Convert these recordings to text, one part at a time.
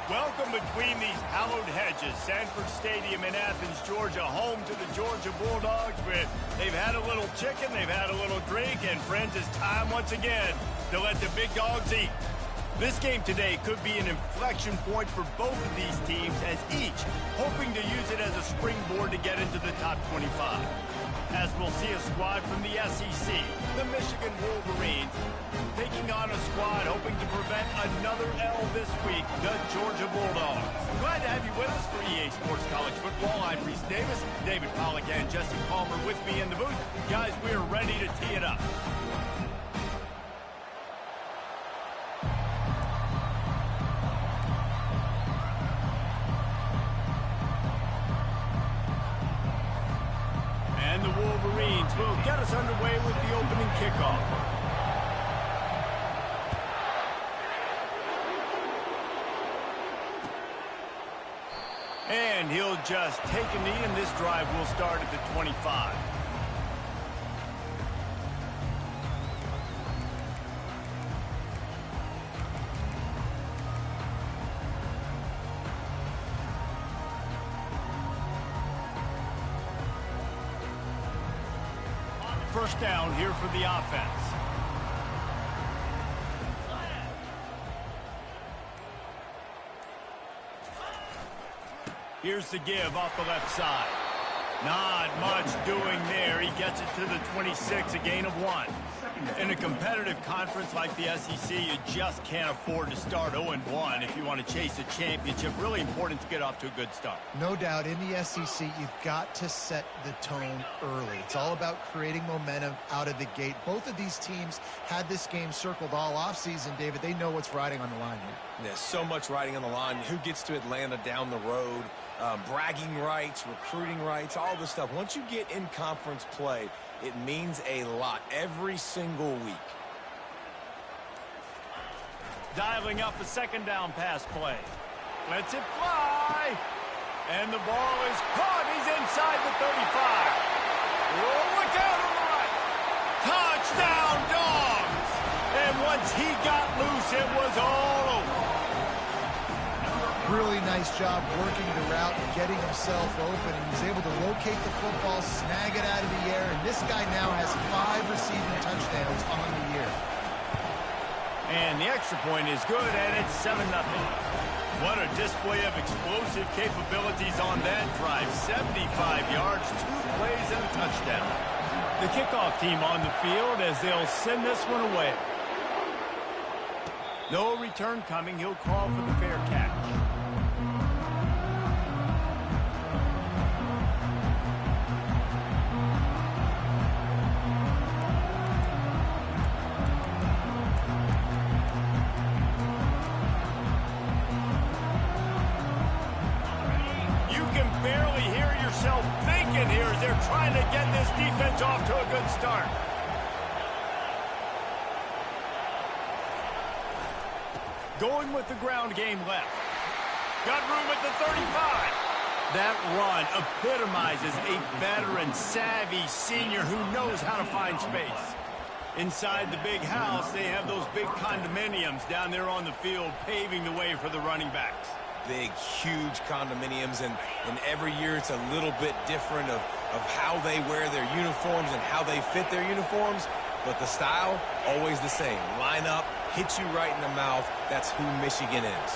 Welcome between these hallowed hedges. Sanford Stadium in Athens, Georgia, home to the Georgia Bulldogs. They've had a little chicken, they've had a little drink, and friends, it's time once again to let the big dogs eat. This game today could be an inflection point for both of these teams, as each hoping to use it as a springboard to get into the top 25. As we'll see a squad from the SEC, the Michigan Wolverines, taking on a squad hoping to prevent another L this week, the Georgia Bulldogs. Glad to have you with us for EA Sports College Football. I'm Reese Davis, David Pollack, and Jesse Palmer with me in the booth. Guys, we are ready to tee it up. And the Wolverines will get us underway with the opening kickoff. And he'll just take a knee, and this drive will start at the 25. First down here for the offense. Here's the give off the left side. Not much doing there. He gets it to the 26, a gain of 1. In a competitive conference like the SEC, you just can't afford to start 0-1 if you want to chase a championship. Really important to get off to a good start. No doubt, in the SEC, you've got to set the tone early. It's all about creating momentum out of the gate. Both of these teams had this game circled all offseason, David. They know what's riding on the line here. There's so much riding on the line. Who gets to Atlanta down the road? Bragging rights, recruiting rights, all this stuff. Once you get in conference play, it means a lot every single week. Dialing up a second down pass play. Lets it fly. And the ball is caught. He's inside the 35. Oh, look out on the right. Touchdown, Dogs. And once he got loose, it was all over. Really nice job working the route and getting himself open. And he's able to locate the football, snag it out of the air, and this guy now has 5 receiving touchdowns on the year. And the extra point is good, and it's 7-0. What a display of explosive capabilities on that drive. 75 yards, 2 plays, and a touchdown. The kickoff team on the field as they'll send this one away. No return coming. He'll call for the fair catch. Barely hear yourself thinking here as they're trying to get this defense off to a good start. Going with the ground game left. Got room at the 35. That run epitomizes a veteran, savvy senior who knows how to find space. Inside the big house, they have those big condominiums down there on the field paving the way for the running backs. Big, huge condominiums, and every year it's a little bit different of how they wear their uniforms and how they fit their uniforms, but the style, always the same. Line up, hit you right in the mouth. That's who Michigan is.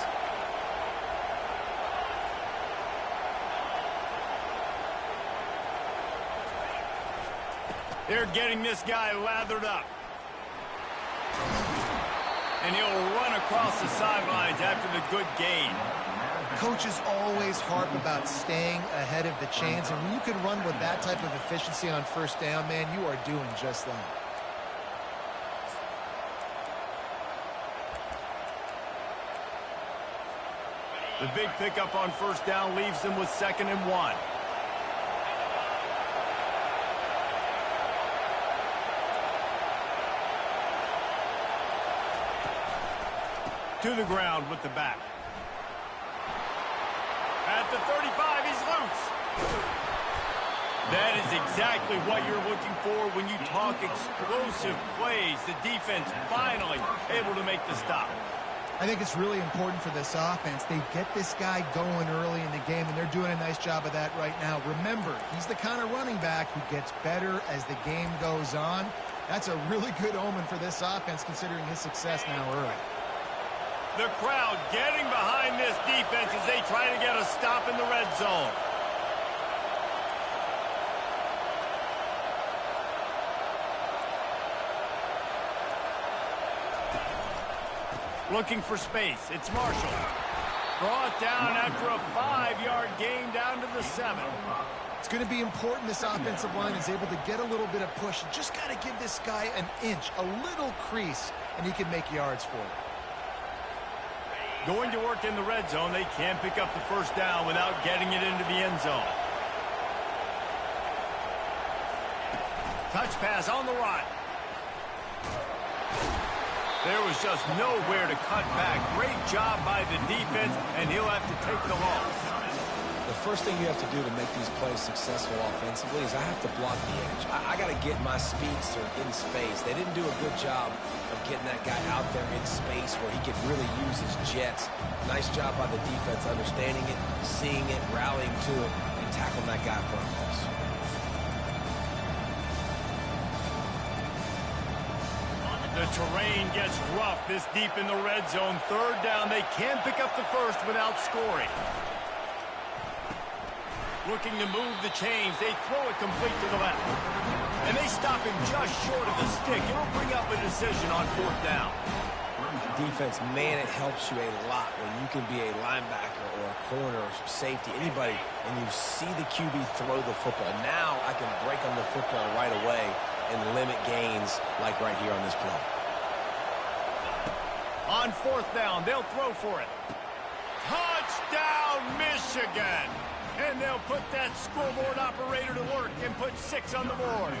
They're getting this guy lathered up. And he'll run across the sidelines after the good gain. Coaches always harp about staying ahead of the chains, and when you can run with that type of efficiency on first down, man, you are doing just that. The big pickup on first down leaves them with 2nd and 1. To the ground with the back. At the 35, he's loose. That is exactly what you're looking for when you talk explosive plays. The defense finally able to make the stop. I think it's really important for this offense. They get this guy going early in the game, and they're doing a nice job of that right now. Remember, he's the kind of running back who gets better as the game goes on. That's a really good omen for this offense, considering his success now early. The crowd getting behind this defense as they try to get a stop in the red zone. Looking for space. It's Marshall. Brought down after a 5-yard gain down to the 7. It's going to be important this offensive line is able to get a little bit of push. Just got to give this guy an inch, a little crease, and he can make yards for it. Going to work in the red zone. They can't pick up the first down without getting it into the end zone. Touch pass on the run. There was just nowhere to cut back. Great job by the defense, and he'll have to take the loss. The first thing you have to do to make these plays successful offensively is I have to block the edge. I got to get my speedster in space. They didn't do a good job of getting that guy out there in space where he could really use his jets. Nice job by the defense understanding it, seeing it, rallying to it, and tackling that guy for a loss. The terrain gets rough this deep in the red zone. Third down. They can pick up the first without scoring. Looking to move the chains. They throw it complete to the left. And they stop him just short of the stick. It'll bring up a decision on 4th down. Defense, man, it helps you a lot when you can be a linebacker or a corner or safety, anybody, and you see the QB throw the football. Now I can break on the football right away and limit gains like right here on this play. On 4th down, they'll throw for it. Touchdown, Michigan! And they'll put that scoreboard operator to work and put 6 on the board.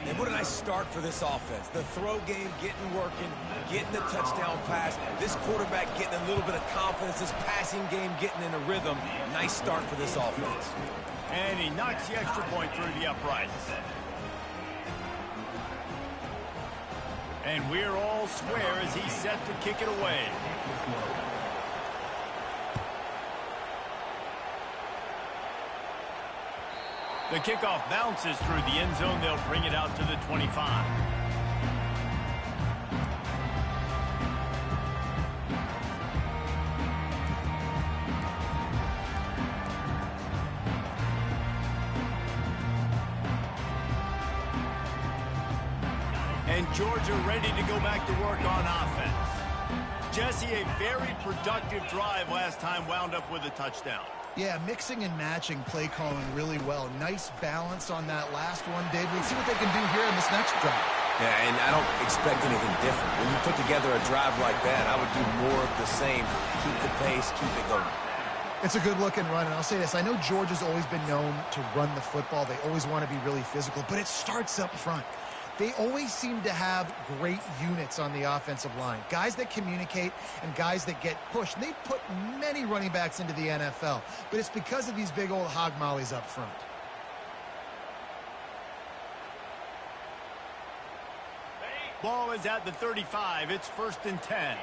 And what a nice start for this offense. The throw game getting working, getting the touchdown pass. This quarterback getting a little bit of confidence. This passing game getting in a rhythm. Nice start for this offense. And he knocks the extra point through the uprights. And we're all square as he's set to kick it away. The kickoff bounces through the end zone. They'll bring it out to the 25. And Georgia ready to go back to work on offense. Jesse, a very productive drive last time, wound up with a touchdown. Yeah, mixing and matching play calling really well. Nice balance on that last one, David. Let's see what they can do here in this next drive. Yeah, and I don't expect anything different. When you put together a drive like that, I would do more of the same. Keep the pace, keep it going. It's a good-looking run, and I'll say this. I know Georgia's always been known to run the football. They always want to be really physical, but it starts up front. They always seem to have great units on the offensive line. Guys that communicate and guys that get pushed. And they've put many running backs into the NFL, but it's because of these big old hog mollies up front. Ball is at the 35. It's 1st and 10.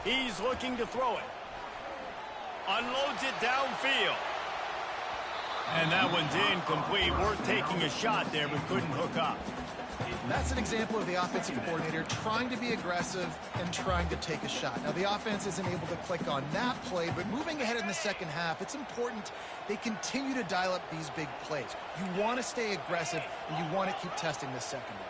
He's looking to throw it. Unloads it downfield. And that one's incomplete. Worth taking a shot there, but couldn't hook up. That's an example of the offensive coordinator trying to be aggressive and trying to take a shot. Now, the offense isn't able to click on that play, but moving ahead in the second half, it's important they continue to dial up these big plays. You want to stay aggressive, and you want to keep testing this secondary.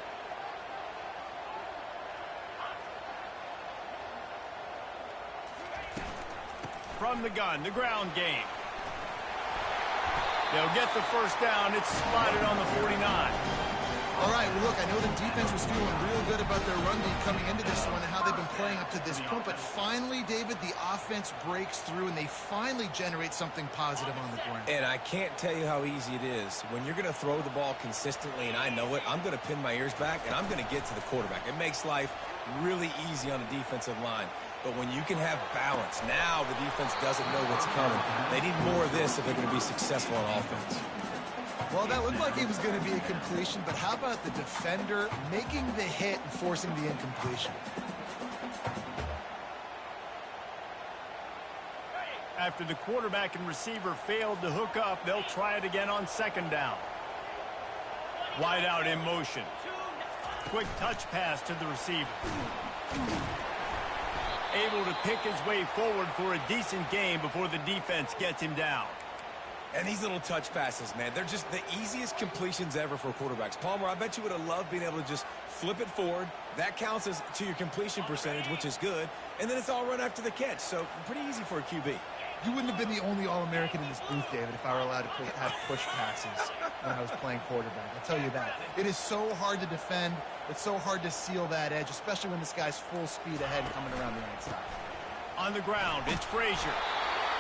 From the gun, the ground game. They'll get the first down. It's spotted on the 49. All right, well, look, I know the defense was feeling real good about their run D coming into this one and how they've been playing up to this point. But finally, David, the offense breaks through, and they finally generate something positive on the ground. And I can't tell you how easy it is. When you're going to throw the ball consistently, and I know it, I'm going to pin my ears back, and I'm going to get to the quarterback. It makes life really easy on the defensive line. But when you can have balance, now the defense doesn't know what's coming. They need more of this if they're going to be successful on offense. Well, that looked like it was going to be a completion, but how about the defender making the hit and forcing the incompletion? After the quarterback and receiver failed to hook up, they'll try it again on second down. Wide out in motion. Quick touch pass to the receiver. Able to pick his way forward for a decent gain before the defense gets him down. And these little touch passes, man, they're just the easiest completions ever for quarterbacks. Palmer, I bet you would have loved being able to just flip it forward. That counts as to your completion percentage, which is good. And then it's all run after the catch. So pretty easy for a QB. You wouldn't have been the only All-American in this booth, David, if I were allowed to have push passes when I was playing quarterback. I'll tell you that. It is so hard to defend. It's so hard to seal that edge, especially when this guy's full speed ahead coming around the outside. On the ground, it's Frazier.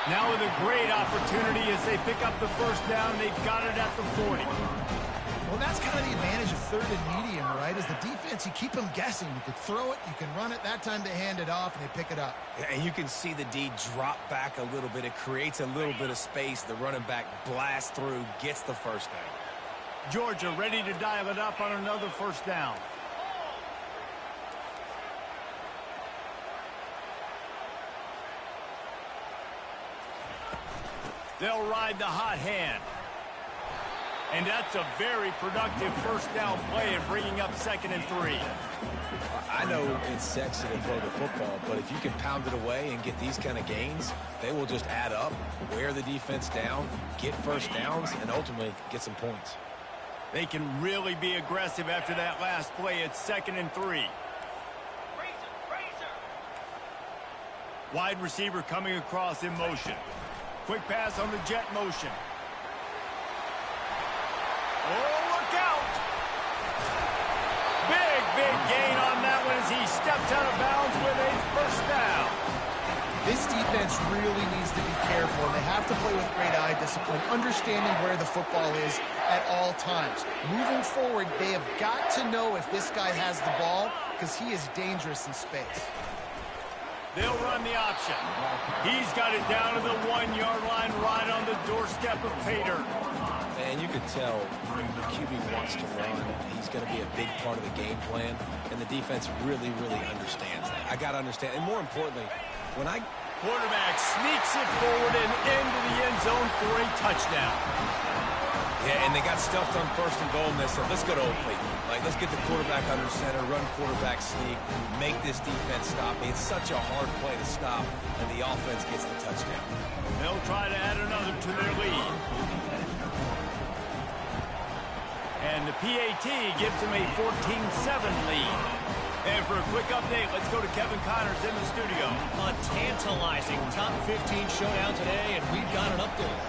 Now with a great opportunity as they pick up the first down. They've got it at the 40. Well, that's kind of the advantage of third and medium, right? Is the defense, you keep them guessing. You can throw it, you can run it. That time they hand it off and they pick it up. And you can see the D drop back a little bit. It creates a little bit of space. The running back blasts through, gets the first down. Georgia ready to dial it up on another first down. They'll ride the hot hand. And that's a very productive first down play and bringing up 2nd and 3. I know it's sexy to throw the football, but if you can pound it away and get these kind of gains, they will just add up, wear the defense down, get first downs, and ultimately get some points. They can really be aggressive after that last play. It's 2nd and 3. Wide receiver coming across in motion. Quick pass on the jet motion. Oh, look out! Big gain on that one as he steps out of bounds with a first down. This defense really needs to be careful, and they have to play with great eye discipline, understanding where the football is at all times. Moving forward, they have got to know if this guy has the ball, because he is dangerous in space. They'll run the option. He's got it down to the 1-yard line right on the doorstep of Pater. And you could tell the QB wants to run. He's going to be a big part of the game plan, and the defense really understands that. I got to understand, and more importantly, when quarterback sneaks it forward and into the end zone for a touchdown. Yeah, and they got stuffed on 1st and goal, and they said, let's go to Old Cleveland. Like, let's get the quarterback under center, run quarterback sneak, make this defense stop me. It's such a hard play to stop, and the offense gets the touchdown. They'll try to add another to their lead. And the PAT gives them a 14-7 lead. And for a quick update, let's go to Kevin Connors in the studio. A tantalizing top 15 showdown today, and we've got an update.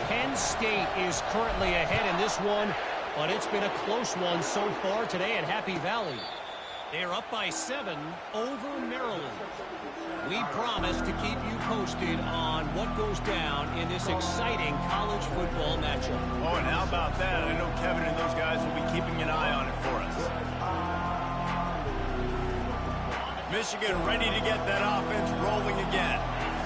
Penn State is currently ahead in this one, but it's been a close one so far today at Happy Valley. They're up by 7 over Maryland. We promise to keep you posted on what goes down in this exciting college football matchup. Oh, and how about that? I know Kevin and those guys will be keeping an eye on it for us. Michigan ready to get that offense rolling again.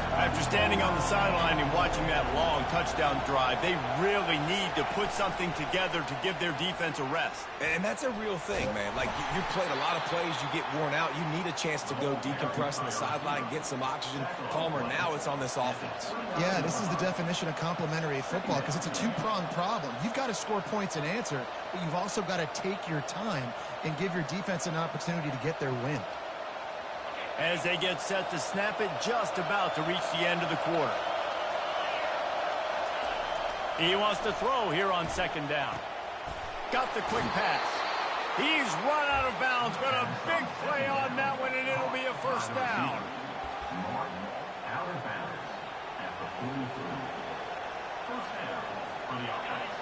After standing on the sideline and watching that long touchdown drive, they really need to put something together to give their defense a rest. And that's a real thing, man. Like, you played a lot of plays, you get worn out, you need a chance to go decompress on the sideline, get some oxygen. Palmer, now it's on this offense. Yeah, this is the definition of complementary football, because it's a two-pronged problem. You've got to score points and answer, but you've also got to take your time and give your defense an opportunity to get their win. As they get set to snap it, just about to reach the end of the quarter. He wants to throw here on 2nd down. Got the quick pass. He's run out of bounds, but a big play on that one, and it'll be a first down. Out of bounds at the 43. First down for the offense.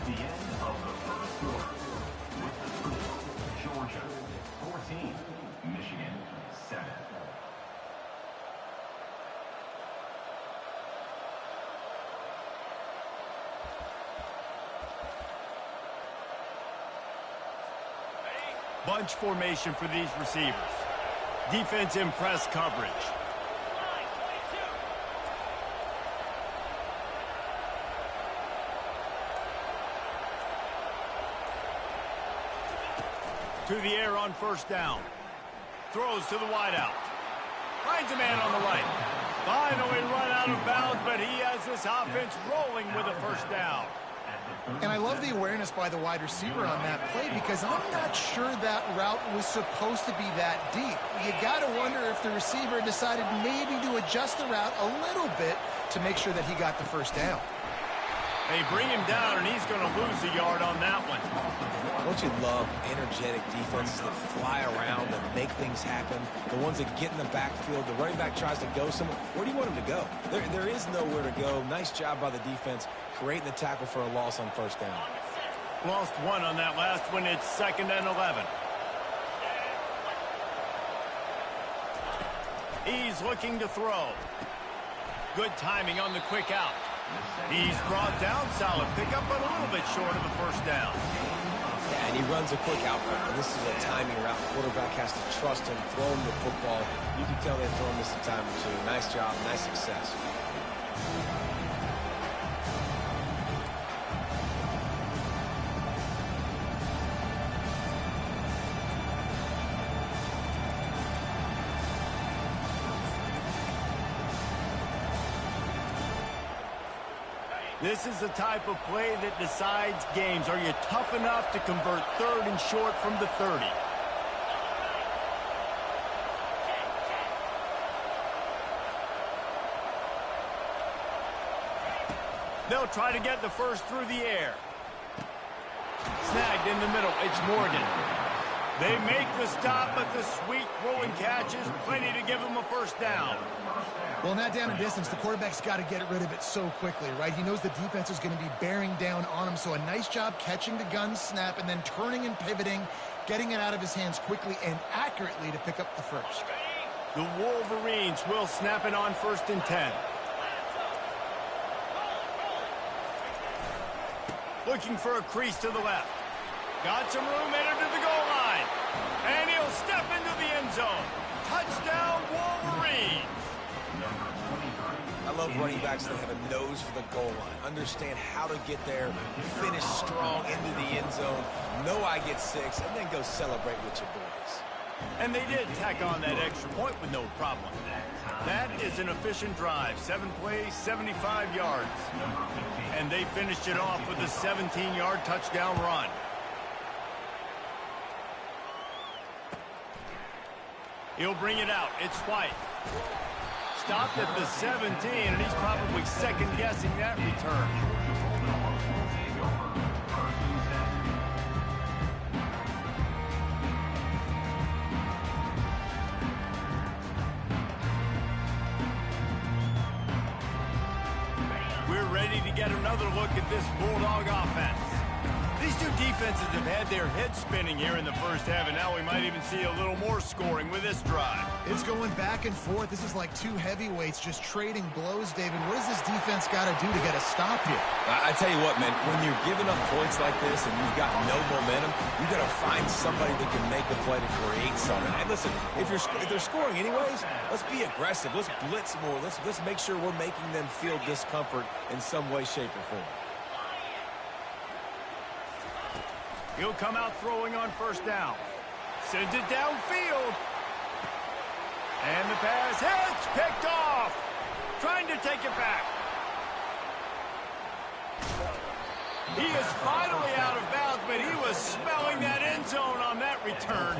The end of the first quarter with the score, Georgia 14, Michigan 7. Bunch formation for these receivers. Defense in press coverage. To the air on first down. Throws to the wideout. Finds a man on the right. Finally run out of bounds, but he has this offense rolling with a first down. And I love the awareness by the wide receiver on that play because I'm not sure that route was supposed to be that deep. You got to wonder if the receiver decided maybe to adjust the route a little bit to make sure that he got the first down. They bring him down, and he's going to lose a yard on that one. Don't you love energetic defenses that fly around and make things happen? The ones that get in the backfield, the running back tries to go somewhere. Where do you want him to go? There is nowhere to go. Nice job by the defense creating the tackle for a loss on first down. Lost one on that last one. It's 2nd and 11. He's looking to throw. Good timing on the quick out. He's brought down. Solid pickup, but a little bit short of the first down. Yeah, and he runs a quick out route. And this is a timing route. The quarterback has to trust him, throw him the football. You can tell they've thrown this a time or two. Nice job, nice success. This is the type of play that decides games. Are you tough enough to convert 3rd and short from the 30? They'll try to get the first through the air. Snagged in the middle. It's Morgan. They make the stop, but the sweet rolling catch is plenty to give them a first down. Well, in that down and distance, the quarterback's got to get rid of it so quickly, right? He knows the defense is going to be bearing down on him, so a nice job catching the gun snap and then turning and pivoting, getting it out of his hands quickly and accurately to pick up the first. The Wolverines will snap it on 1st and 10. Looking for a crease to the left. Got some room, headed to the goal line. And he'll step into the end zone. Touchdown, Wolverines. I love running backs that have a nose for the goal line. Understand how to get there, finish strong into the end zone, know I get 6, and then go celebrate with your boys. And they did tack on that extra point with no problem. That is an efficient drive. 7 plays, 75 yards. And they finished it off with a 17-yard touchdown run. He'll bring it out. It's White. Stopped at the 17, and he's probably second-guessing that return. We're ready to get another look at this Bulldog offense. These two defenses have had their heads spinning here in the first half, and now we might even see a little more scoring with this drive. It's going back and forth. This is like two heavyweights just trading blows, David. What does this defense got to do to get a stop here? I tell you what, man, when you're giving up points like this and you've got no momentum, you got to find somebody that can make a play to create something. And listen, if they're scoring anyways, let's be aggressive. Let's blitz more. Let's make sure we're making them feel discomfort in some way, shape, or form. He'll come out throwing on first down. Sends it downfield. And the pass hits, picked off. Trying to take it back. He is finally out of bounds, but he was smelling that end zone on that return.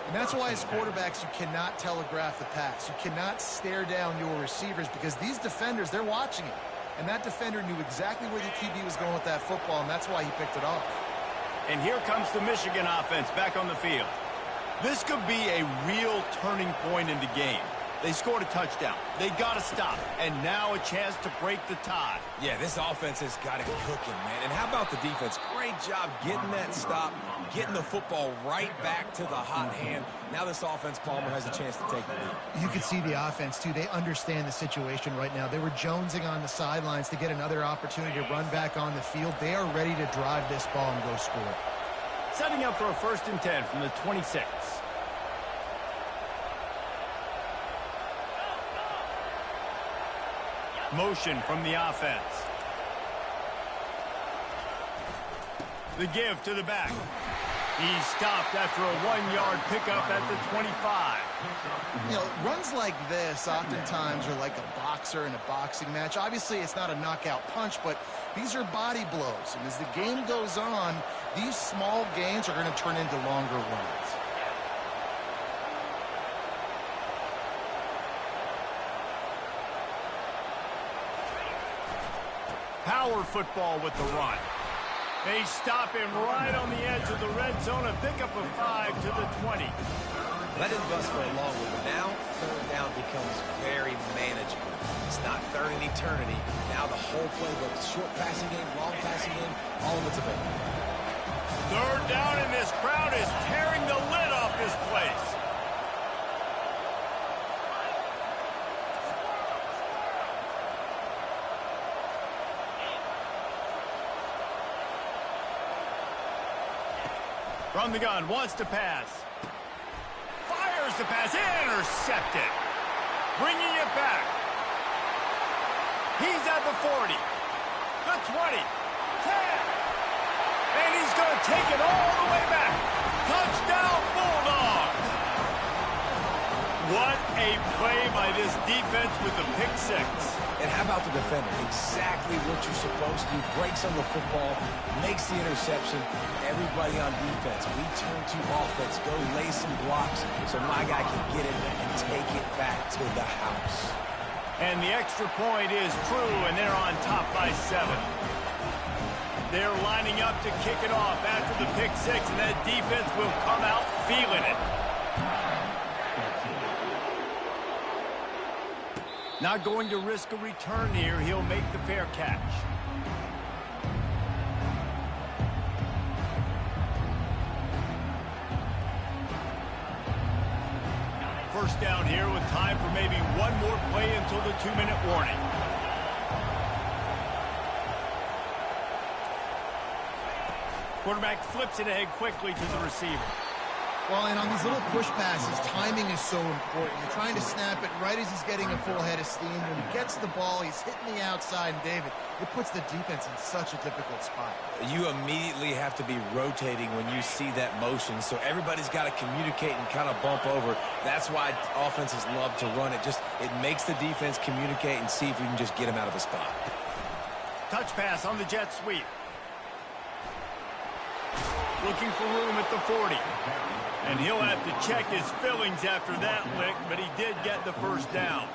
And that's why as quarterbacks, you cannot telegraph the pass. You cannot stare down your receivers because these defenders, they're watching it. And that defender knew exactly where the QB was going with that football, and that's why he picked it off. And here comes the Michigan offense back on the field. This could be a real turning point in the game. They scored a touchdown. They got to stop. And now a chance to break the tie. Yeah, this offense has got it cooking, man. And how about the defense? Great job getting that stop, getting the football right back to the hot hand. Now this offense, Palmer, has a chance to take the lead. You could see the offense, too. They understand the situation right now. They were jonesing on the sidelines to get another opportunity to run back on the field. They are ready to drive this ball and go score. Setting up for a 1st and 10 from the 26. Motion from the offense. The give to the back. He's stopped after a 1-yard pickup at the 25. You know, runs like this oftentimes are like a boxer in a boxing match. Obviously, it's not a knockout punch, but these are body blows. And as the game goes on, these small gains are going to turn into longer runs. Power football with the run. They stop him right on the edge of the red zone. A pickup of 5 to the 20. That didn't bust for a long one, but now third down becomes very manageable. It's not third in eternity. Now the whole playbook, short passing game, long passing game, all of it's available. Third down, and this crowd is tearing the lid off this place. From the gun, wants to pass. Fires the pass, intercepted. Bringing it back. He's at the 40, the 20, 10. And he's going to take it all the way back. Touchdown, Bulldogs. What a play by this defense with the pick six. And how about the defender? Exactly what you're supposed to do. Breaks on the football, makes the interception. Everybody on defense, we turn to offense. Go lay some blocks so my guy can get it and take it back to the house. And the extra point is true, and they're on top by 7. They're lining up to kick it off after the pick six, and that defense will come out feeling it. Not going to risk a return here. He'll make the fair catch. First down here with time for maybe one more play until the 2-minute warning. Quarterback flips it ahead quickly to the receiver. Well, and on these little push passes, timing is so important. You're trying to snap it right as he's getting a full head of steam. When he gets the ball, he's hitting the outside, and David, it puts the defense in such a difficult spot. You immediately have to be rotating when you see that motion, so everybody's got to communicate and kind of bump over. That's why offenses love to run it. It makes the defense communicate and see if we can just get him out of the spot. Touch pass on the jet sweep. Looking for room at the 40. And he'll have to check his fillings after that lick, but he did get the first down.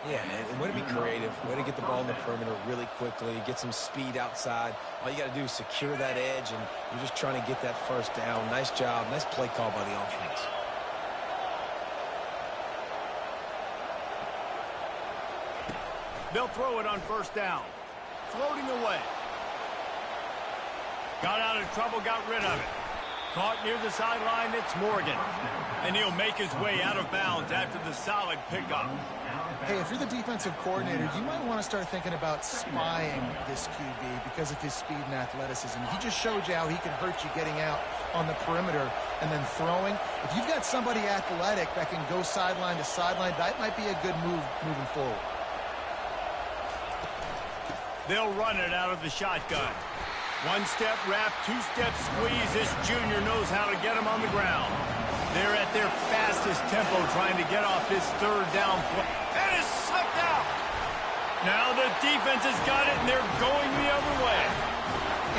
Yeah, and way to be creative. Way to get the ball in the perimeter really quickly, get some speed outside. All you got to do is secure that edge, and you're just trying to get that first down. Nice job. Nice play call by the offense. They'll throw it on first down. Floating away. Got out of trouble, got rid of it. Caught near the sideline, it's Morgan. And he'll make his way out of bounds after the solid pickup. Hey, if you're the defensive coordinator, you might want to start thinking about spying this QB because of his speed and athleticism. He just showed you how he can hurt you getting out on the perimeter and then throwing. If you've got somebody athletic that can go sideline to sideline, that might be a good move moving forward. They'll run it out of the shotgun. One-step wrap, two-step squeeze. This junior knows how to get him on the ground. They're at their fastest tempo trying to get off this third down play. And it's slipped out. Now the defense has got it, and they're going the other way.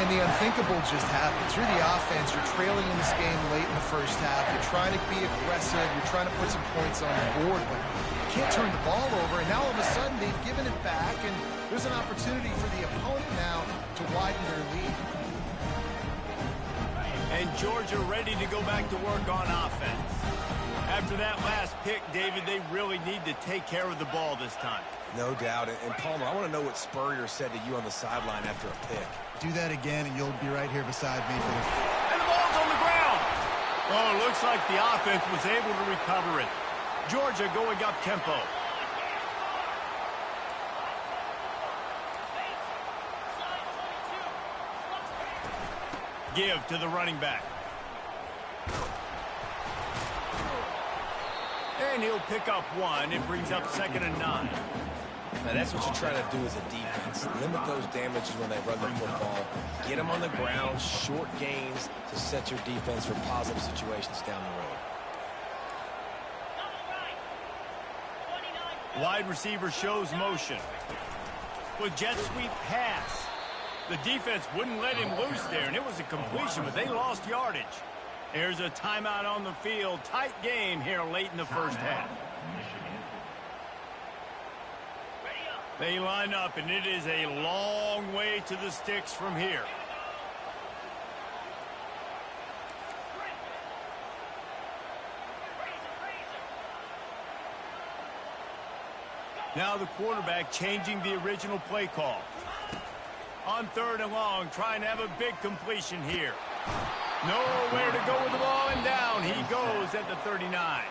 And the unthinkable just happens. You're the offense. You're trailing in this game late in the first half. You're trying to be aggressive. You're trying to put some points on the board, but you can't turn the ball over. And now all of a sudden they've given it back, and there's an opportunity for the opponent now to widen their lead. And Georgia ready to go back to work on offense. After that last pick, David, they really need to take care of the ball this time. No doubt. And Palmer, I want to know what Spurrier said to you on the sideline after a pick. Do that again, and you'll be right here beside me for the... And the ball's on the ground. Oh, it looks like the offense was able to recover it. Georgia going up tempo. Give to the running back. And he'll pick up one. It brings up 2nd and 9. Now, that's what you're trying to do as a defense. Limit those damages when they run the football. Get them on the ground, short gains to set your defense for positive situations down the road. Wide receiver shows motion. With jet sweep pass. The defense wouldn't let him loose there, and it was a completion, but they lost yardage. There's a timeout on the field. Tight game here late in the first half. They line up, and it is a long way to the sticks from here. Now the quarterback changing the original play call. On 3rd and long, trying to have a big completion here. Nowhere to go with the ball, and down he goes at the 39.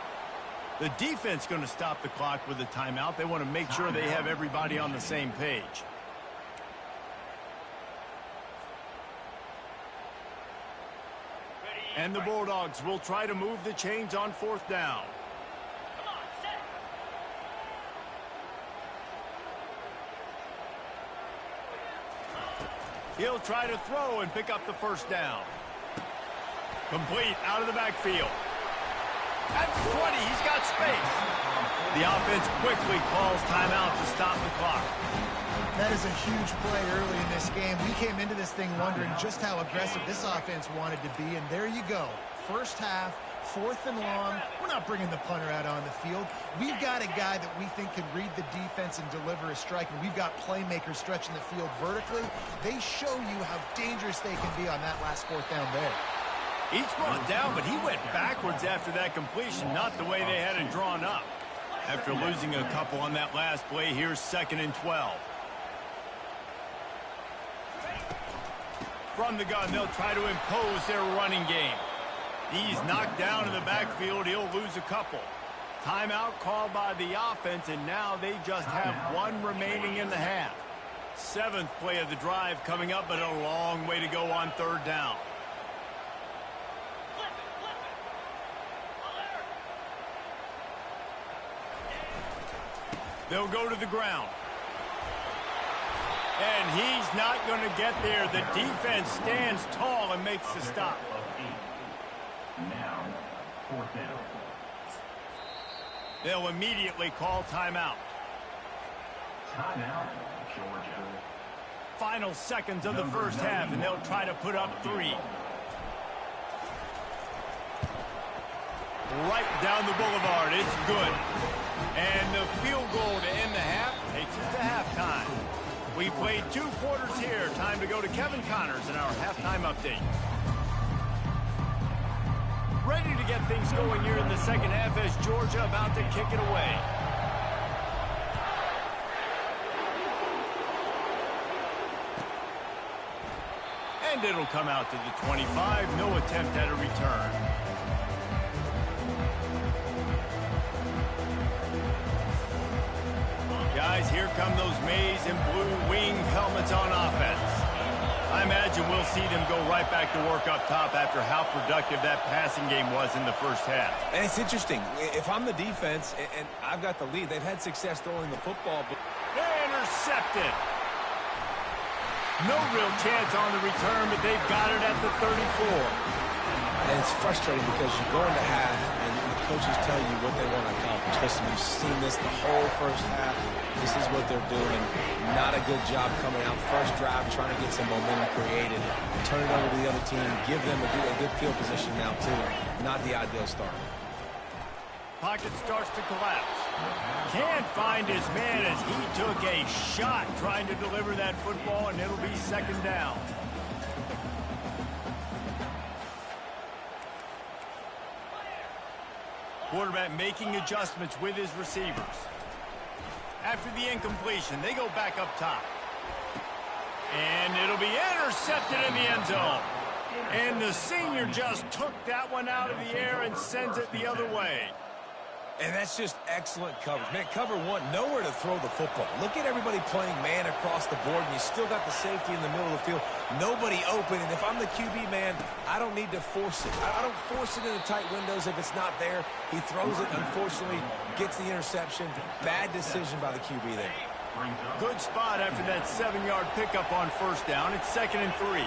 The defense going to stop the clock with a timeout. They want to make sure they have everybody on the same page. And the Bulldogs will try to move the chains on 4th down. He'll try to throw and pick up the 1st down. Complete out of the backfield. At 20, he's got space. The offense quickly calls timeout to stop the clock. That is a huge play early in this game. We came into this thing wondering just how aggressive this offense wanted to be, and there you go. First half, 4th and long. We're not bringing the punter out on the field. We've got a guy that we think can read the defense and deliver a strike, and we've got playmakers stretching the field vertically. They show you how dangerous they can be on that last 4th down there. He's brought down, but he went backwards after that completion, not the way they had it drawn up. After losing a couple on that last play, here's 2nd and 12. From the gun, they'll try to impose their running game. He's knocked down in the backfield. He'll lose a couple. Timeout called by the offense, and now they just have 1 remaining in the half. 7th play of the drive coming up, but a long way to go on 3rd down. They'll go to the ground. And he's not going to get there. The defense stands tall and makes the stop. Now, 4th down. They'll immediately call timeout. Timeout, Georgia. Final seconds of the first half, and they'll try to put up 3. Right down the boulevard. It's good. And the field goal to end the half takes us to halftime. We played 2 quarters here. Time to go to Kevin Connors in our halftime update. Ready to get things going here in the second half as Georgia about to kick it away. And it'll come out to the 25. No attempt at a return. Guys, here come those maize and blue winged helmets on offense. I imagine we'll see them go right back to work up top after how productive that passing game was in the first half. And it's interesting. If I'm the defense and I've got the lead, they've had success throwing the football. But intercepted. No real chance on the return, but they've got it at the 34. And it's frustrating because you go into half and the coaches tell you what they want to accomplish. Listen, you've seen this the whole first half. This is what they're doing. Not a good job coming out. First drive, trying to get some momentum created. Turn it over to the other team. Give them a good field position now, too. Not the ideal start. Pocket starts to collapse. Can't find his man as he took a shot trying to deliver that football, and it'll be 2nd down. Quarterback making adjustments with his receivers. After the incompletion, they go back up top. And it'll be intercepted in the end zone. And the senior just took that one out of the air and sends it the other way. And that's just excellent coverage. Man, cover 1, nowhere to throw the football. Look at everybody playing man across the board, and you still got the safety in the middle of the field. Nobody open, and if I'm the QB, man, I don't need to force it. I don't force it into tight windows if it's not there. He throws it, unfortunately, gets the interception. Bad decision by the QB there. Good spot after that 7-yard pickup on first down. It's 2nd and 3.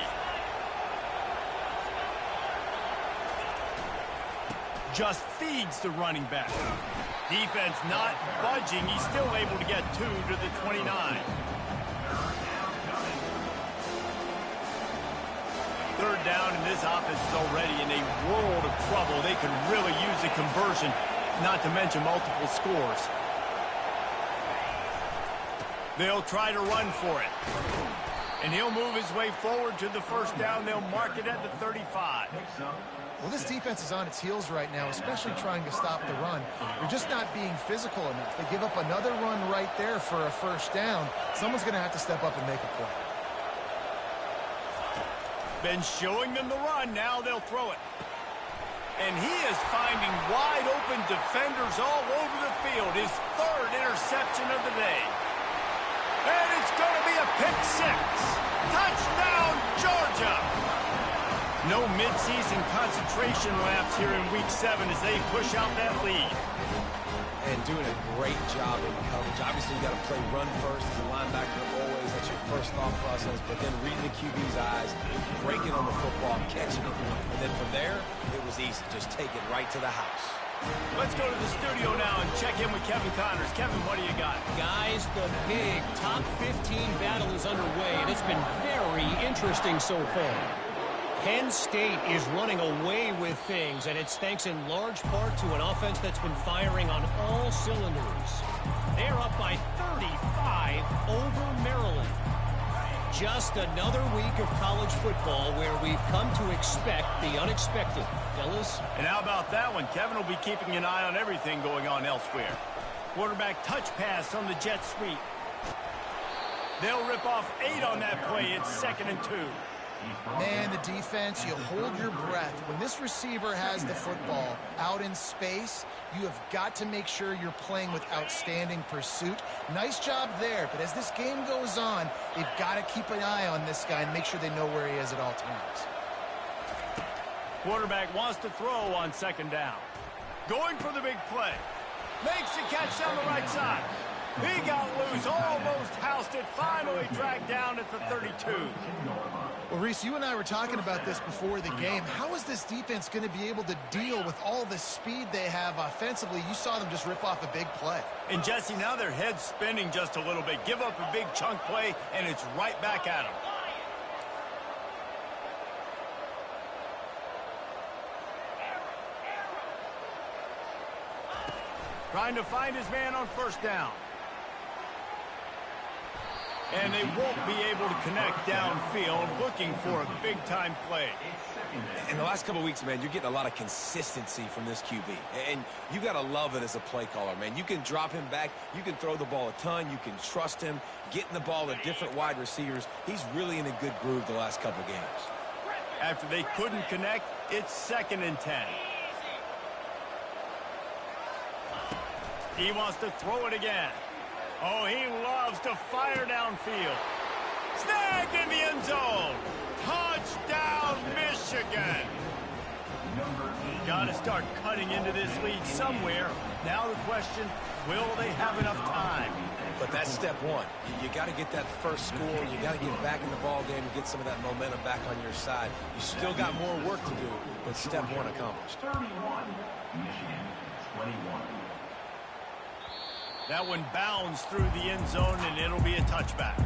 Just feeds the running back. Defense not budging. He's still able to get 2 to the 29. Third down, and this offense is already in a world of trouble. They can really use a conversion, not to mention multiple scores. They'll try to run for it. And he'll move his way forward to the first down. They'll mark it at the 35. Well, this defense is on its heels right now, especially trying to stop the run. They're just not being physical enough. They give up another run right there for a first down. Someone's going to have to step up and make a play. Been showing them the run. Now they'll throw it. And he is finding wide open defenders all over the field. His 3rd interception of the day. And it's going to be a pick 6. Touchdown, Georgia. No midseason concentration laps here in Week 7 as they push out that lead. And doing a great job in coverage. Obviously, you got to play run first as a linebacker always. That's your first thought process. But then reading the QB's eyes, breaking on the football, catching it. And then from there, it was easy. Just take it right to the house. Let's go to the studio now and check in with Kevin Connors. Kevin, what do you got? Guys, the big top 15 battle is underway, and it's been very interesting so far. Penn State is running away with things, and it's thanks in large part to an offense that's been firing on all cylinders. They're up by 35 over Maryland. Just another week of college football where we've come to expect the unexpected. Fellas? And how about that one? Kevin will be keeping an eye on everything going on elsewhere. Quarterback touch pass on the jet sweep. They'll rip off 8 on that play. It's 2nd and 2. Man, the defense, you hold your breath. When this receiver has the football out in space, you have got to make sure you're playing with outstanding pursuit. Nice job there, but as this game goes on, they've got to keep an eye on this guy and make sure they know where he is at all times. Quarterback wants to throw on 2nd down. Going for the big play. Makes the catch down the right side. He got loose, almost housed it, finally dragged down at the 32. Well, Reese, you and I were talking about this before the game. How is this defense going to be able to deal with all the speed they have offensively? You saw them just rip off a big play. And, Jesse, now their head's spinning just a little bit. Give up a big chunk play, and it's right back at them. Trying to find his man on first down. And they won't be able to connect downfield, looking for a big-time play. In the last couple of weeks, man, you're getting a lot of consistency from this QB. And you got to love it as a play caller, man. You can drop him back. You can throw the ball a ton. You can trust him, getting the ball to different wide receivers. He's really in a good groove the last couple games. After they couldn't connect, it's 2nd and 10. He wants to throw it again. Oh, he loves to fire downfield. Snagged in the end zone. Touchdown, Michigan. Got to start cutting into this lead somewhere. Now the question, will they have enough time? But that's step one. You got to get that first score. You got to get back in the ball game and get some of that momentum back on your side. You still got more work to do, but step one accomplished. 31, Michigan 21. That one bounds through the end zone, and it'll be a touchback.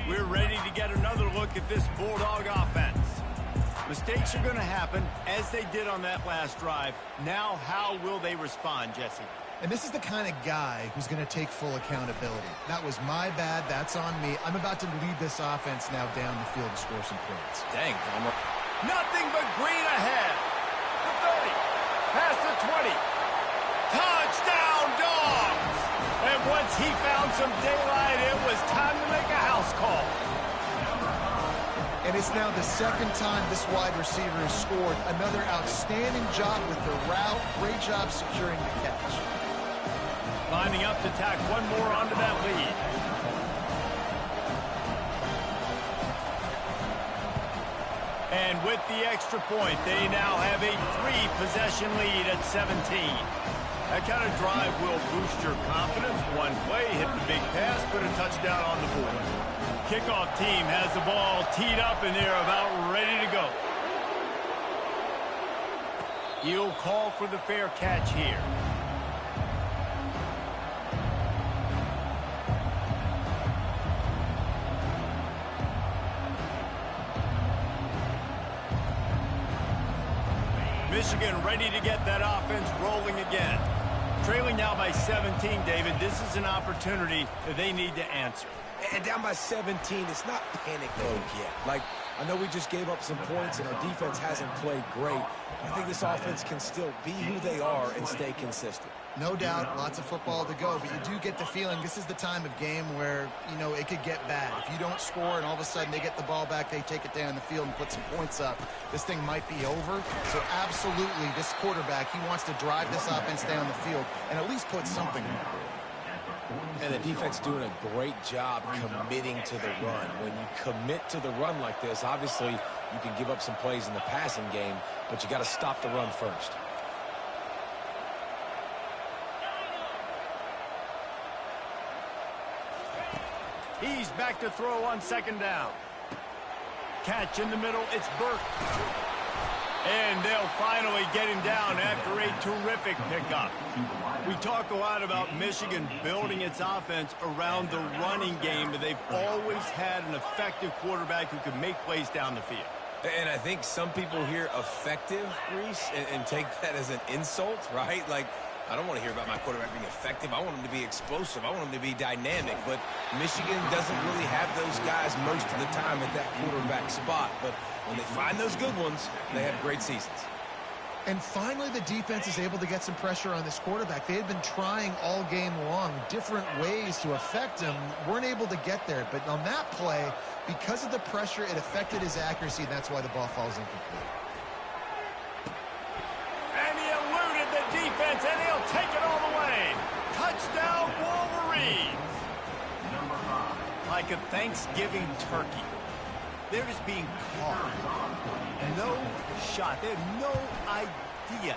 We're ready to get another look at this Bulldog offense. Mistakes are going to happen, as they did on that last drive. Now, how will they respond, Jesse? And this is the kind of guy who's going to take full accountability. That was my bad. That's on me. I'm about to lead this offense now down the field and score some points. Dang, Palmer. Nothing but green ahead. The 30. Past the 20. Touchdown, Dogs! And once he found some daylight, it was time to make a house call. And it's now the 2nd time this wide receiver has scored. Another outstanding job with the route. Great job securing the catch. Lining up to tack one more onto that lead. And with the extra point, they now have a 3-possession lead at 17. That kind of drive will boost your confidence. One play, hit the big pass, put a touchdown on the board. Kickoff team has the ball teed up, and they're about ready to go. He'll call for the fair catch here. Michigan ready to get that offense rolling again. Trailing now by 17, David. This is an opportunity that they need to answer. And down by 17, it's not panic mode yet. Like, I know we just gave up some points and our defense hasn't played great. I think this offense can still be who they are and stay consistent. No doubt, lots of football to go, but you do get the feeling this is the time of game where, you know, it could get bad. If you don't score and all of a sudden they get the ball back, they take it down the field and put some points up, this thing might be over. So absolutely, this quarterback, he wants to drive this offense down the field and at least put something in. And the defense doing a great job committing to the run. When you commit to the run like this, obviously you can give up some plays in the passing game, but you got to stop the run first. He's back to throw on second down. Catch in the middle, it's Burke. And they'll finally get him down after a terrific pickup. We talk a lot about Michigan building its offense around the running game, but they've always had an effective quarterback who can make plays down the field. And I think some people hear effective, Reese, and take that as an insult, right? Like, I don't want to hear about my quarterback being effective. I want him to be explosive. I want him to be dynamic. But Michigan doesn't really have those guys most of the time at that quarterback spot. But when they find those good ones, they have great seasons. And finally, the defense is able to get some pressure on this quarterback. They had been trying all game long different ways to affect him. Weren't able to get there. But on that play, because of the pressure, it affected his accuracy, and that's why the ball falls incomplete. And he eluded the defense, and he'll take it all the way. Touchdown, Wolverines. Like a Thanksgiving turkey. They're just being caught. No shot. They have no idea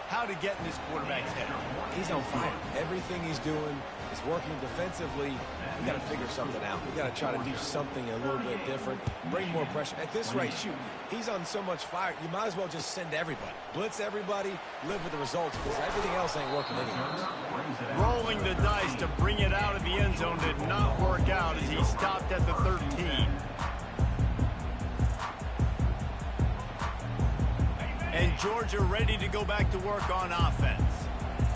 how to get in this quarterback's head. He's on fire. Everything he's doing is working defensively. We got to figure something out. We got to try to do something a little bit different. Bring more pressure. At this rate, shoot, he's on so much fire, you might as well just send everybody. Blitz everybody, live with the results, because everything else ain't working anyways. Rolling the dice to bring it out of the end zone did not work out as he stopped at the 13. And Georgia ready to go back to work on offense.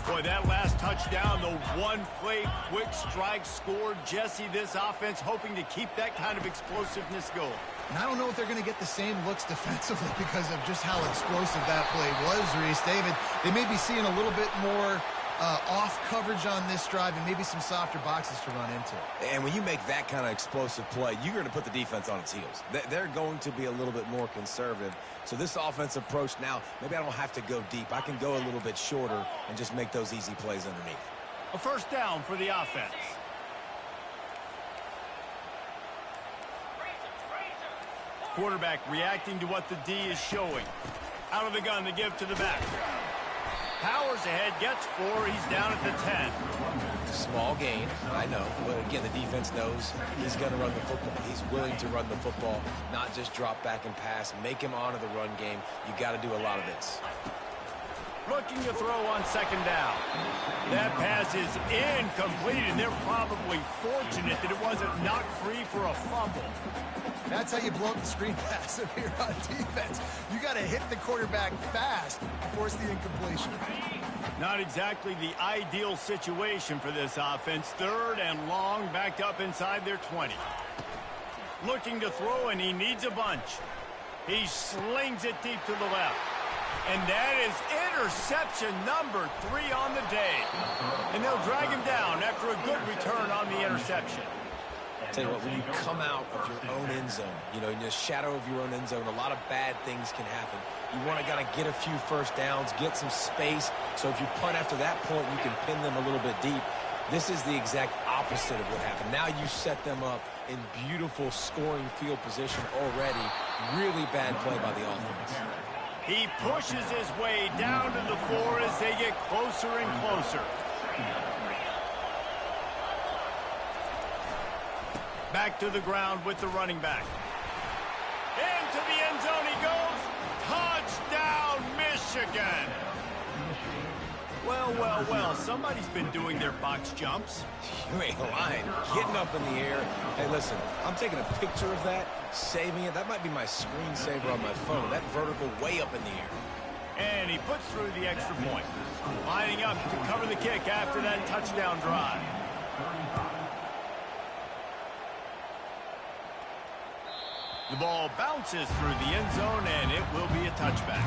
Boy, that last touchdown, the one-play quick strike scored. Jesse, this offense hoping to keep that kind of explosiveness going. And I don't know if they're going to get the same looks defensively because of just how explosive that play was, Reese. David, they may be seeing a little bit more off coverage on this drive and maybe some softer boxes to run into. And when you make that kind of explosive play, you're going to put the defense on its heels. They're going to be a little bit more conservative. So this offensive approach now, maybe I don't have to go deep. I can go a little bit shorter and just make those easy plays underneath. A first down for the offense. Quarterback reacting to what the D is showing. Out of the gun to give to the back. Powers ahead, gets 4. He's down at the 10. Small gain, I know. But again, the defense knows he's going to run the football. He's willing to run the football, not just drop back and pass. Make him honor the run game. You got to do a lot of this. Looking to throw on second down. That pass is incomplete, and they're probably fortunate that it wasn't knocked free for a fumble. That's how you blow up the screen pass if you're on defense. You got to hit the quarterback fast to force the incompletion. Not exactly the ideal situation for this offense. Third and long, backed up inside their 20. Looking to throw, and he needs a bunch. He slings it deep to the left. And that is interception number 3 on the day. And they'll drag him down after a good return on the interception. Tell you what, when you come out of your own end zone, you know, in the shadow of your own end zone, a lot of bad things can happen. You want to get a few first downs, get some space, so if you punt after that point, you can pin them a little bit deep. This is the exact opposite of what happened. Now you set them up in beautiful scoring field position already. Really bad play by the offense. He pushes his way down to the floor as they get closer and closer. Back to the ground with the running back. Into the end zone he goes. Touchdown, Michigan. Well, well, well, somebody's been doing their box jumps. You ain't lying. Getting up in the air. Hey, listen, I'm taking a picture of that, saving it. That might be my screensaver on my phone. That vertical way up in the air. And he puts through the extra point. Lining up to cover the kick after that touchdown drive. The ball bounces through the end zone, and it will be a touchback.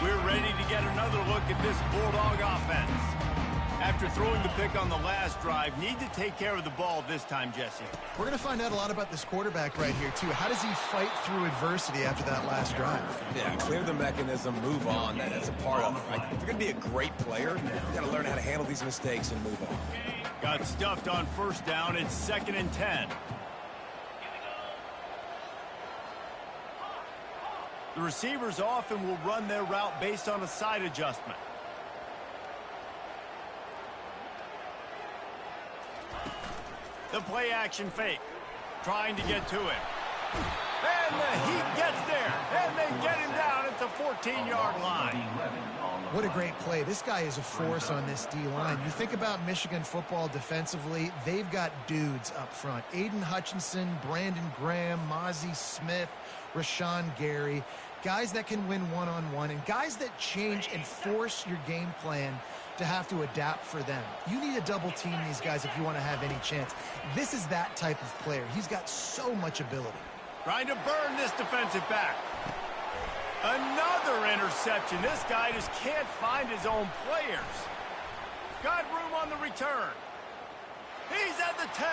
We're ready to get another look at this Bulldog offense. After throwing the pick on the last drive, need to take care of the ball this time, Jesse. We're going to find out a lot about this quarterback right here, too. How does he fight through adversity after that last drive? Yeah, clear the mechanism, move on. That's a part of it, right? If you're going to be a great player, you got to learn how to handle these mistakes and move on. Got stuffed on first down. It's 2nd and 10. The receivers often will run their route based on a side adjustment. The play action fake. Trying to get to him. And the Heat gets there. And they get him down at the 14-yard line. What a great play. This guy is a force on this D-line. You think about Michigan football defensively, they've got dudes up front. Aiden Hutchinson, Brandon Graham, Mozzie Smith, Rashawn Gary. Guys that can win one-on-one and guys that change and force your game plan to have to adapt for them. You need to double team these guys if you want to have any chance. This is that type of player. He's got so much ability. Trying to burn this defensive back. Another interception. This guy just can't find his own players. Got room on the return. He's at the 10.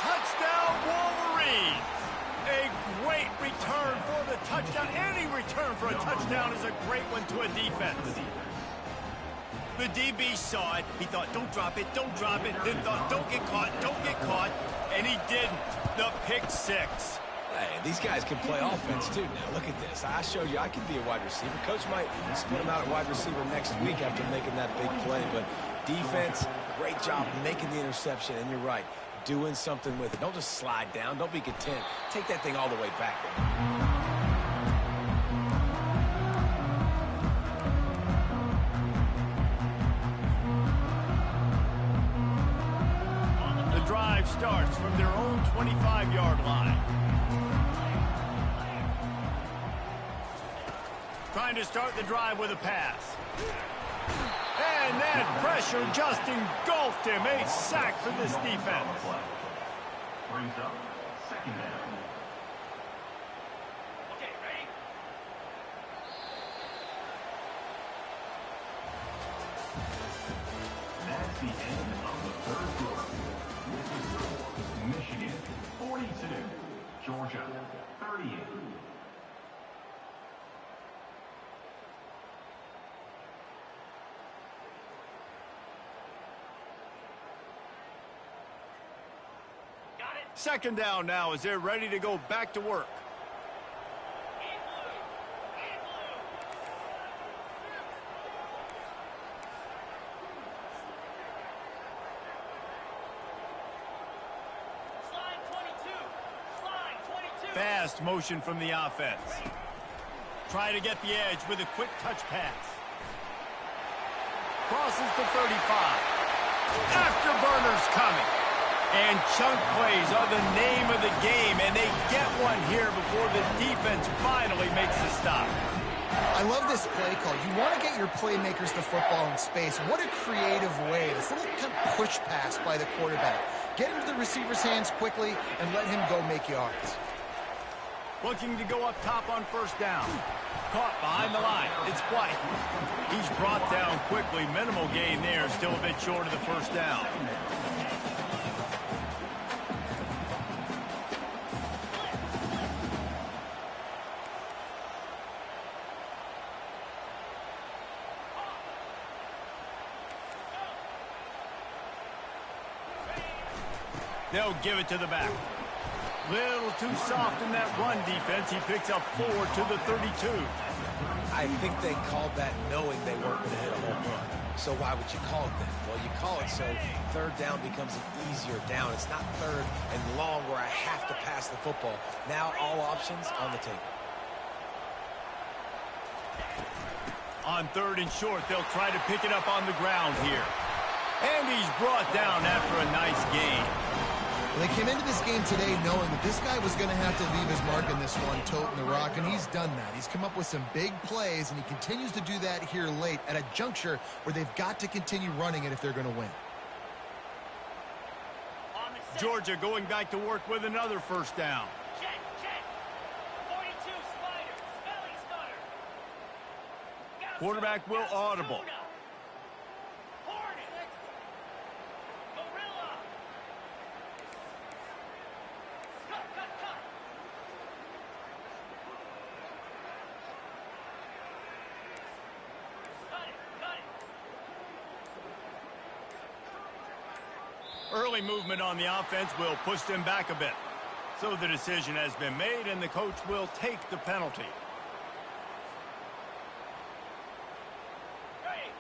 Touchdown, Wolverines. A great return for the touchdown. Any return for a touchdown is a great one to a defense. The DB saw it. He thought, don't drop it, don't drop it. Then thought, don't get caught, don't get caught. And he didn't. The pick six. Hey, these guys can play offense, too. Now, look at this. I showed you I could be a wide receiver. Coach might split him out at wide receiver next week after making that big play. But defense, great job making the interception. And you're right, doing something with it. Don't just slide down. Don't be content. Take that thing all the way back. The drive starts from their own 25-yard line. Trying to start the drive with a pass. And that pressure just engulfed him. A sack for this defense. Brings up 2nd down. Okay, ready? That's the end of the 3rd quarter. With the score, Michigan 42, Georgia 38. Second down now as they're ready to go back to work. Fast motion from the offense. Try to get the edge with a quick touch pass. Crosses the 35. Afterburners coming. And chunk plays are the name of the game, and they get one here before the defense finally makes the stop. I love this play call. You want to get your playmakers to football in space. What a creative way. This little push pass by the quarterback. Get into the receiver's hands quickly and let him go make yards. Looking to go up top on first down. Caught behind the line. It's White. He's brought down quickly. Minimal gain there. Still a bit short of the first down. They'll give it to the back. Little too soft in that run defense. He picks up 4 to the 32. I think they called that knowing they weren't going to hit a home run. So why would you call it that? Well, you call it so third down becomes an easier down. It's not third and long where I have to pass the football. Now all options on the table. On 3rd and short, they'll try to pick it up on the ground here. And he's brought down after a nice gain. Well, they came into this game today knowing that this guy was going to have to leave his mark in this one, toting the rock, and he's done that. He's come up with some big plays, and he continues to do that here late at a juncture where they've got to continue running it if they're going to win. Georgia going back to work with another first down. Check, check. 42 Spider, Smelly Stunner. Quarterback will audible. Hornet. Gorilla. Cut, cut, cut. Cut it, cut it. Early movement on the offense will push them back a bit. So the decision has been made, and the coach will take the penalty.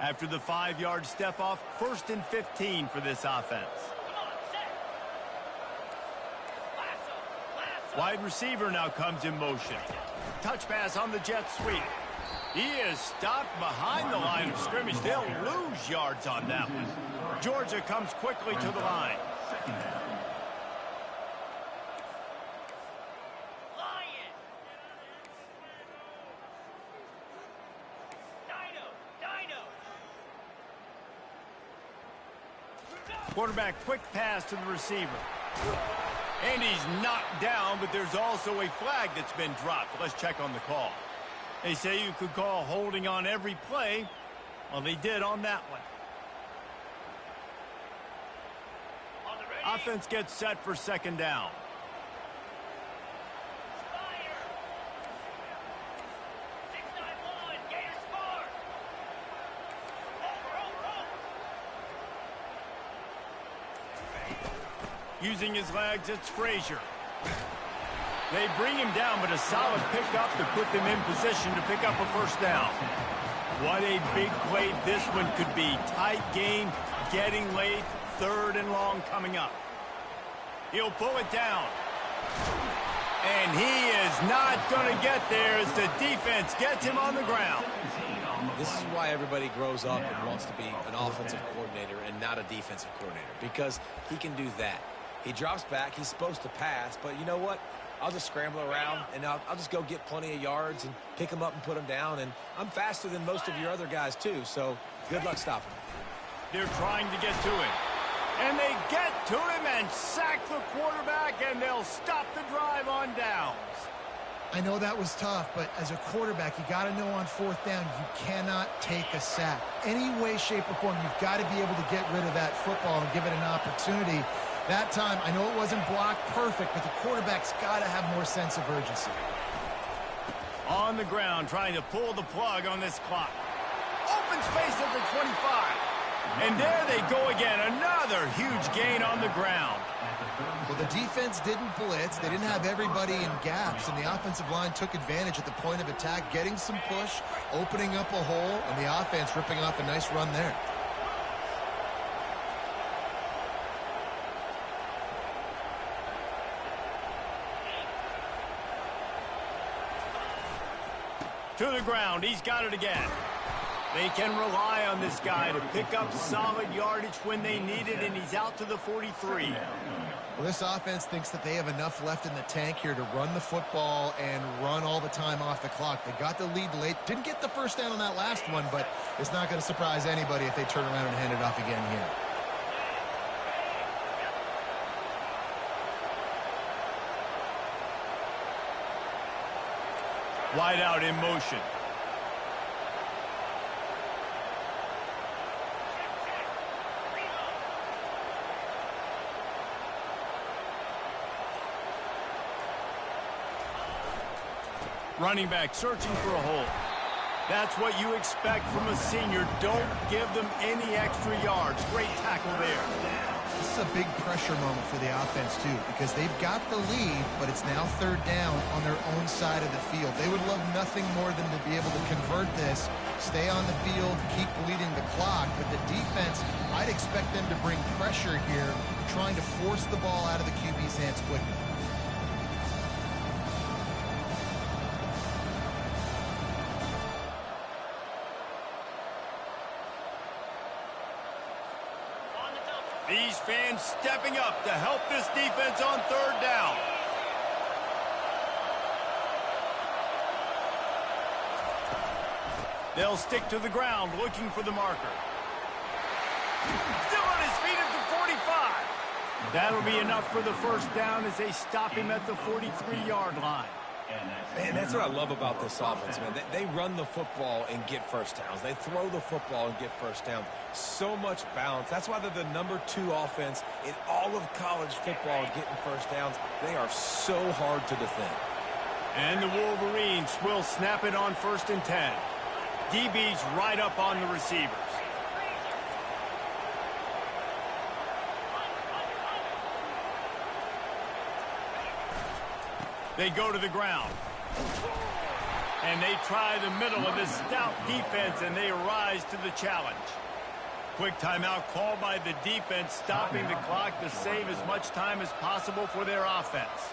After the 5-yard step off, 1st and 15 for this offense. Wide receiver now comes in motion. Touch pass on the jet sweep. He is stopped behind the line of scrimmage. They'll lose yards on that one. Georgia comes quickly to the line. Quarterback quick pass to the receiver. And he's knocked down, but there's also a flag that's been dropped. Let's check on the call. They say you could call holding on every play. Well, they did on that one. Offense gets set for 2nd down. Using his legs, it's Frazier. They bring him down, but a solid pickup to put them in position to pick up a first down. What a big play this one could be. Tight game, getting late, 3rd and long coming up. He'll pull it down. And he is not going to get there as the defense gets him on the ground. This is why everybody grows up and wants to be an offensive coordinator and not a defensive coordinator, because he can do that. He drops back. He's supposed to pass, but you know what? I'll just scramble around, and I'll just go get plenty of yards and pick them up and put them down, and I'm faster than most of your other guys, too, so good luck stopping him. They're trying to get to him. And they get to him and sack the quarterback, and they'll stop the drive on downs. I know that was tough, but as a quarterback, you got to know on 4th down, you cannot take a sack. Any way, shape, or form, you've got to be able to get rid of that football and give it an opportunity. That time, I know it wasn't blocked perfect, but the quarterback's got to have more sense of urgency. On the ground, trying to pull the plug on this clock. Open space at the 25. And there they go again. Another huge gain on the ground. Well, the defense didn't blitz. They didn't have everybody in gaps, and the offensive line took advantage at the point of attack, getting some push, opening up a hole, and the offense ripping off a nice run there. To the ground. He's got it again. They can rely on this guy to pick up solid yardage when they need it, and he's out to the 43. Well, this offense thinks that they have enough left in the tank here to run the football and run all the time off the clock. They got the lead late. Didn't get the first down on that last one, but it's not going to surprise anybody if they turn around and hand it off again here. Wide out in motion. Running back searching for a hole. That's what you expect from a senior. Don't give them any extra yards. Great tackle there. is a big pressure moment for the offense, too, because they've got the lead, but it's now third down on their own side of the field. They would love nothing more than to be able to convert this, stay on the field, keep bleeding the clock. But the defense, I'd expect them to bring pressure here, trying to force the ball out of the QB's hands quickly. These fans stepping up to help this defense on third down. They'll stick to the ground looking for the marker. Still on his feet at the 45. That'll be enough for the first down as they stop him at the 43-yard line. Man, that's what I love about this offense, man. They run the football and get first downs. They throw the football and get first downs. So much balance. That's why they're the #2 offense in all of college football and getting first downs. They are so hard to defend. And the Wolverines will snap it on 1st and 10. DB's right up on the receivers. They go to the ground. And they try the middle of this stout defense, and they rise to the challenge. Quick timeout called by the defense, stopping the clock to save as much time as possible for their offense.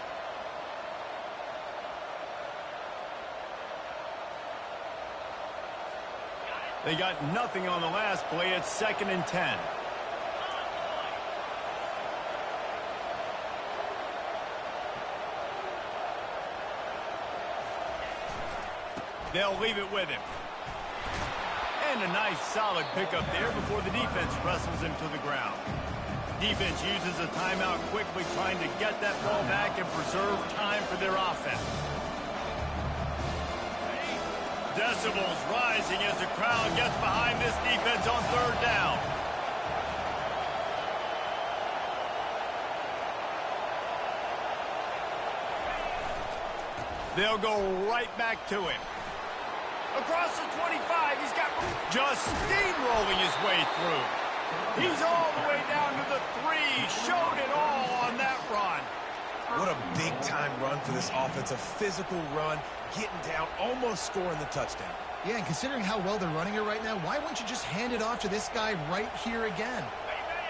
They got nothing on the last play. It's 2nd and 10. They'll leave it with him. And a nice solid pickup there before the defense wrestles him to the ground. Defense uses a timeout quickly, trying to get that ball back and preserve time for their offense. Decibels rising as the crowd gets behind this defense on third down. They'll go right back to him. Across the 25, he's got just steamrolling his way through. He's all the way down to the 3. Showed it all on that run. What a big-time run for this offense. A physical run, getting down, almost scoring the touchdown. Yeah, and considering how well they're running it right now, why wouldn't you just hand it off to this guy right here again?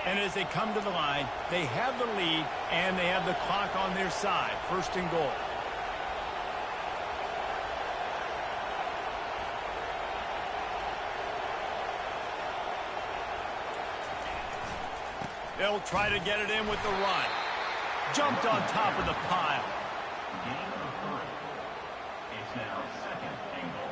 And as they come to the line, they have the lead, and they have the clock on their side. 1st and goal. They'll try to get it in with the run. Jumped on top of the pile. Gain of 3. It's now 2nd and goal.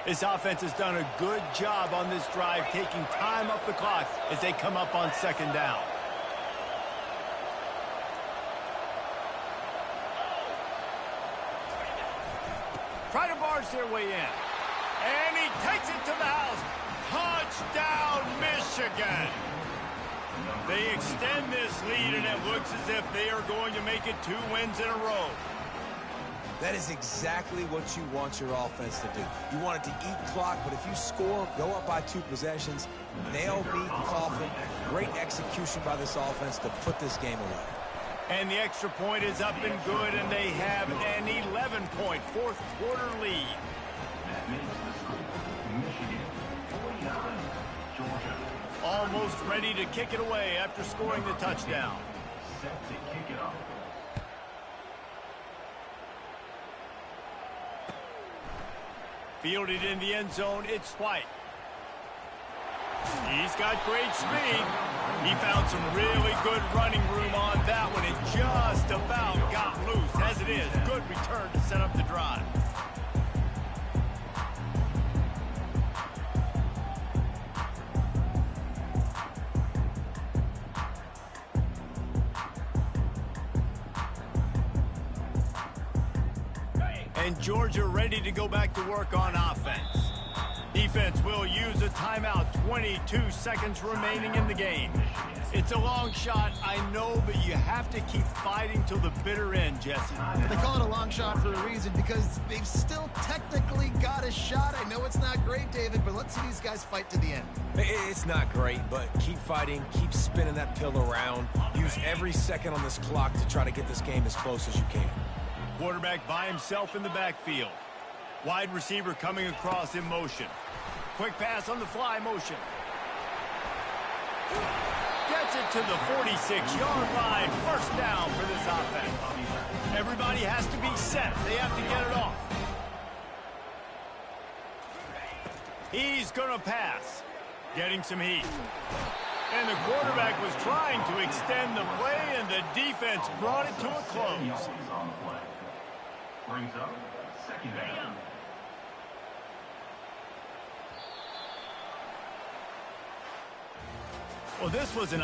This offense has done a good job on this drive, taking time off the clock as they come up on 2nd down. Try to barge their way in. And he takes it to the house. Touchdown, Michigan. They extend this lead, and it looks as if they are going to make it 2 wins in a row. That is exactly what you want your offense to do. You want it to eat clock, but if you score, go up by 2 possessions, nail, meet, coffin. Great execution by this offense to put this game away. And the extra point is up and good, and they have an 11-point 4th quarter lead. That makes the score Michigan 49, Georgia. Almost ready to kick it away after scoring the touchdown. Set to kick it off. Fielded in the end zone, it's White. He's got great speed. He found some really good running room on that one. It just about got loose. As it is, good return to set up the drive. And Georgia ready to go back to work on offense. Defense will use a timeout. 22 seconds remaining in the game. It's a long shot, I know, but you have to keep fighting till the bitter end, Jesse. They call it a long shot for a reason because they've still technically got a shot. I know it's not great, David, but let's see these guys fight to the end. It's not great, but keep fighting, keep spinning that pill around. Use every second on this clock to try to get this game as close as you can. Quarterback by himself in the backfield. Wide receiver coming across in motion. Quick pass on the fly motion. Gets it to the 46-yard line. First down for this offense. Everybody has to be set. They have to get it off. He's going to pass. Getting some heat. And the quarterback was trying to extend the play, and the defense brought it to a close. On the play. Brings up second down. Well, this was an